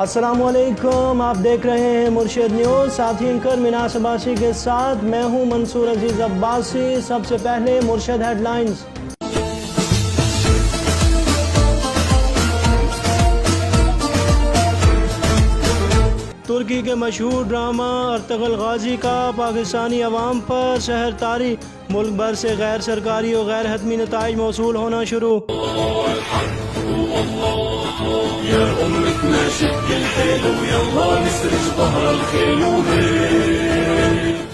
अस्सलामुअलैकुम, आप देख रहे हैं मुर्शिद न्यूज़। साथी एंकर मिनास अब्बासी के साथ मैं हूं मंसूर अजीज़ अब्बासी। सबसे पहले मुर्शिद हेडलाइंस। तुर्की के मशहूर ड्रामा अर्तगल गाजी का पाकिस्तानी अवाम पर शहर तारी। मुल्क भर से गैर सरकारी और गैर हतमी नताइज मौसूल होना शुरू।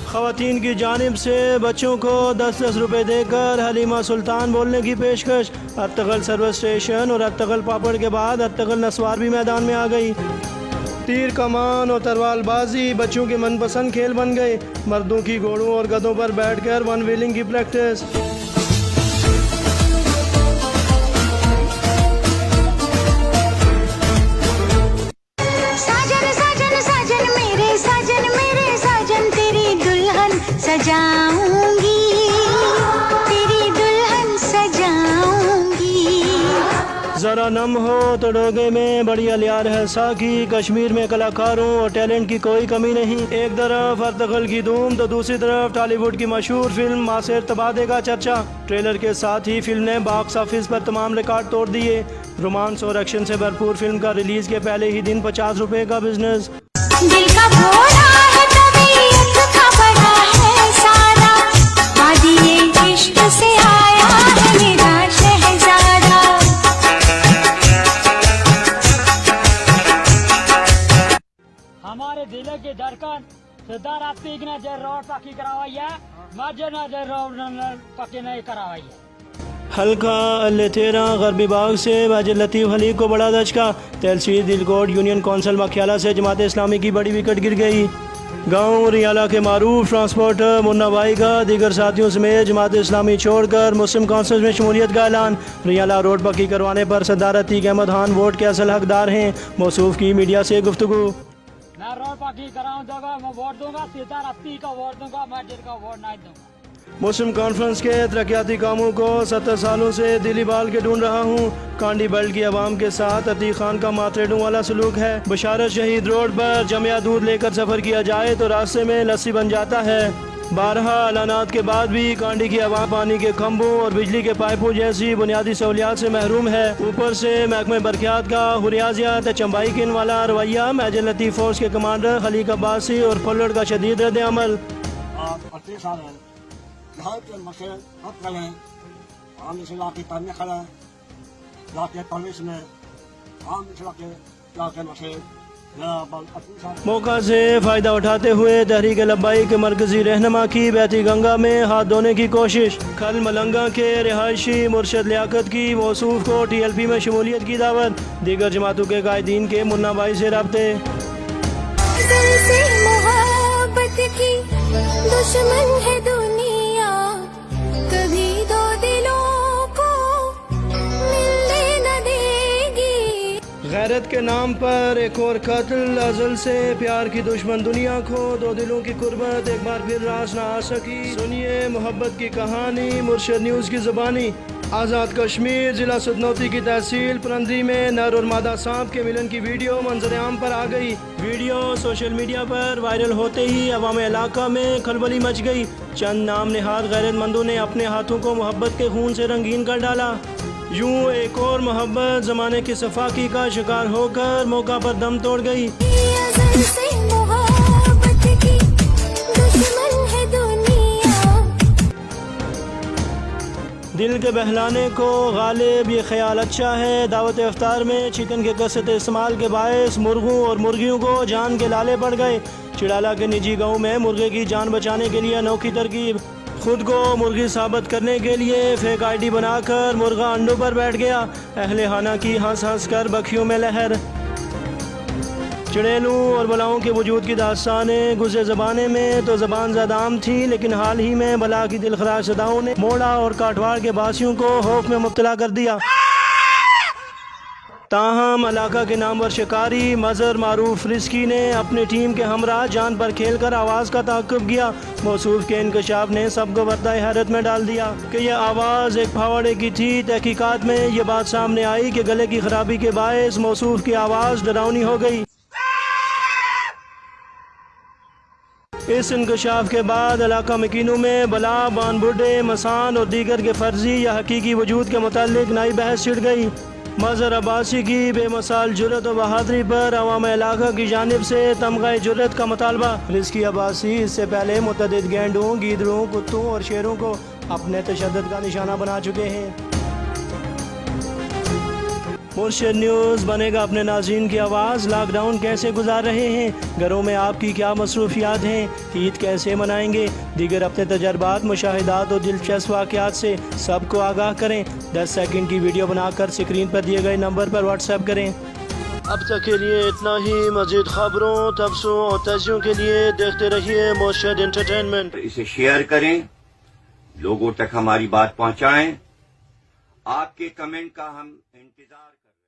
ख़वातीन की जानिब से बच्चों को 10-10 रुपये देकर हलीमा सुल्तान बोलने की पेशकश। अर्तगल सर्विस स्टेशन और अर्तगल पापड़ के बाद अर्तगल नस्वार भी मैदान में आ गई। तीर कमान और तरवालबाजी बच्चों के मनपसंद खेल बन गए। मर्दों की घोड़ों और गधों पर बैठकर वन व्हीलिंग की प्रैक्टिस। साजन साजन साजन मेरे साजन तेरी दुल्हन सजाऊंगी, तेरी दुल्हन सजाऊंगी। ज़रा नम हो तो डोगे में बड़ी अलियार है साकी। कश्मीर में कलाकारों और टैलेंट की कोई कमी नहीं। एक तरफ अर्तगल की धूम तो दूसरी तरफ टॉलीवुड की मशहूर फिल्म मासेर तबादे का चर्चा। ट्रेलर के साथ ही फिल्म ने बॉक्स ऑफिस पर तमाम रिकॉर्ड तोड़ दिए। रोमांस और एक्शन से भरपूर फिल्म का रिलीज के पहले ही दिन 50 रुपए का बिजनेस। दिल का भोला है तबीयत का बड़ा है सारा, वादिये इश्क से आया है मेरा शहजादा। हमारे दिल की धड़कन सिद्धार्थ आस्तिक ने जो रोड पक्की करवाई है, मस्जिद ने जो रोड पक्की नहीं करवाई है। हल्का अल्लेतेरा गरबी बाग से वाजिद लतीफ़ अली को बड़ा धचका। तहसील दिलकोट यूनियन कौंसिल मखियाला से जमात इस्लामी की बड़ी विकेट गिर गई। गांव रियाला के मारूफ ट्रांसपोर्टर मुन्ना भाई का दीगर साथियों समेत जमात इस्लामी छोड़कर मुस्लिम काउंसिल में शमूलियत का ऐलान। रियाला रोड पक्की करवाने पर सरदार अतीक अहमद खान वोट के असल हकदार हैं। मौसूफ की मीडिया से गुफ्तगू। मैं रोड पक्की कराऊं दूंगा, मैं वोट दूंगा, सिद्धार्थ आस्तिक का वोट दूंगा, मस्जिद का वोट नहीं दूंगा। मुस्लिम कॉन्फ्रेंस के तरक्याती कामों को 70 सालों से दिली बाल के ढूंढ रहा हूँ। कांडी बेल्ट की आवाम के साथ अतीक खान का मातरेडों वाला सलूक है। बशारत शहीद रोड पर जमिया दूध लेकर सफर किया जाए तो रास्ते में लस्सी बन जाता है। 12 ऐलानात के बाद भी कांडी की आवाम पानी के खंभों और बिजली के पाइपों जैसी बुनियादी सहूलियात से महरूम है। ऊपर से महकमे बरकियात का हुरियाजियात चंबाई किन वाला रवैया। मेजर लतीफ़ फोर्स के कमांडर खलीक अब्बासी और फुल्लड़ का शदीद रद्द अमल। मौका से फ़ायदा उठाते हुए तहरीक लब्बाई के मरकजी रहनमा की बहती गंगा में हाथ धोने की कोशिश। कल मलंगा के रिहायशी मुर्शद लियाकत की मौसूफ को TLP में शमूलियत की दावत। दीगर जमातों के कायदीन के मुन्ना भाई से रब्ते। दुश्मन है दुनिया, कभी दो दिलों को मिलने न देगी। गैरत के नाम पर एक और कत्ल। अज़ल से प्यार की दुश्मन दुनिया को दो दिलों की कुर्बत एक बार फिर रास न आ सकी। सुनिए मोहब्बत की कहानी मुर्शिद न्यूज़ की ज़ुबानी। आज़ाद कश्मीर ज़िला सदनौती की तहसील परंदी में नर और मादा सांप के मिलन की वीडियो मंजर आम पर आ गई। वीडियो सोशल मीडिया पर वायरल होते ही अवाम इलाका में खलबली मच गई। चंद नाम निहार गैरतमंदों ने अपने हाथों को मोहब्बत के खून से रंगीन कर डाला। यूं एक और मोहब्बत ज़माने की सफाकी का शिकार होकर मौका पर दम तोड़ गई। दिल के बहलाने को गालिब ये ख्याल अच्छा है। दावत इफ्तार में चिकन के कसरत इस्तेमाल के बायस मुर्गों और मुर्गियों को जान के लाले पड़ गए। चिड़ाला के निजी गांव में मुर्गे की जान बचाने के लिए अनोखी तरकीब। खुद को मुर्गी साबित करने के लिए फेक ID बनाकर मुर्गा अंडों पर बैठ गया। अहले खाना की हंस हंस कर बखियों में लहर। चुड़ैलों और बलाओं के वजूद की दास्तानें गुज़रे ज़माने में तो ज़बान ज़दाम थी, लेकिन हाल ही में बला की दिलखराश सदाओं ने मोड़ा और काठवाड़ के बासियों को खौफ में मुब्तला कर दिया। ताहम इलाका के नामवर शिकारी मज़र मारूफ रिस्की ने अपनी टीम के हमरा जान पर खेलकर आवाज़ का ताक़ुब किया। मौसूफ के इंकशाफ ने सबको बर्दाए हैरत में डाल दिया कि यह आवाज़ एक फावड़े की थी। तहकीकात में यह बात सामने आई कि गले की खराबी के बायस मौसूफ की आवाज़ डरावनी हो गई। इस इंकशाफ के बाद इलाका मकीनों में बला, बान बुड्ढे, मसान और दीगर के फर्जी या हकीकी वजूद के मुतालिक नई बहस छिड़ गई। मज़हर अब्बासी की बेमिसाल जुर्रत और बहादुरी पर अवाम इलाका की जानिब से तमगा जुर्रत का मुतालबा। रिज़की अब्बासी इससे पहले मुतअद्दिद गैंडों, गीदड़ों, कुत्तों और शेरों को अपने तशद्दुद का निशाना बना चुके हैं। मुर्शिद न्यूज़ बनेगा अपने नाज़रीन की आवाज़। लॉकडाउन कैसे गुजार रहे हैं, घरों में आपकी क्या मसरूफियात हैं, ईद कैसे मनाएंगे, दीगर अपने तजर्बात, मुशाहिदात और दिलचस्प वाक़यात से सबको आगाह करें। 10 सेकंड की वीडियो बनाकर स्क्रीन पर दिए गए नंबर पर व्हाट्सएप करें। अब तक के लिए इतना ही। मज़ीद खबरों, तबसरों और तजियों के लिए देखते रहिए मुर्शिद एंटरटेनमेंट। इसे शेयर करें, लोगों तक हमारी बात पहुंचाएं। आपके कमेंट का हम इंतजार करें।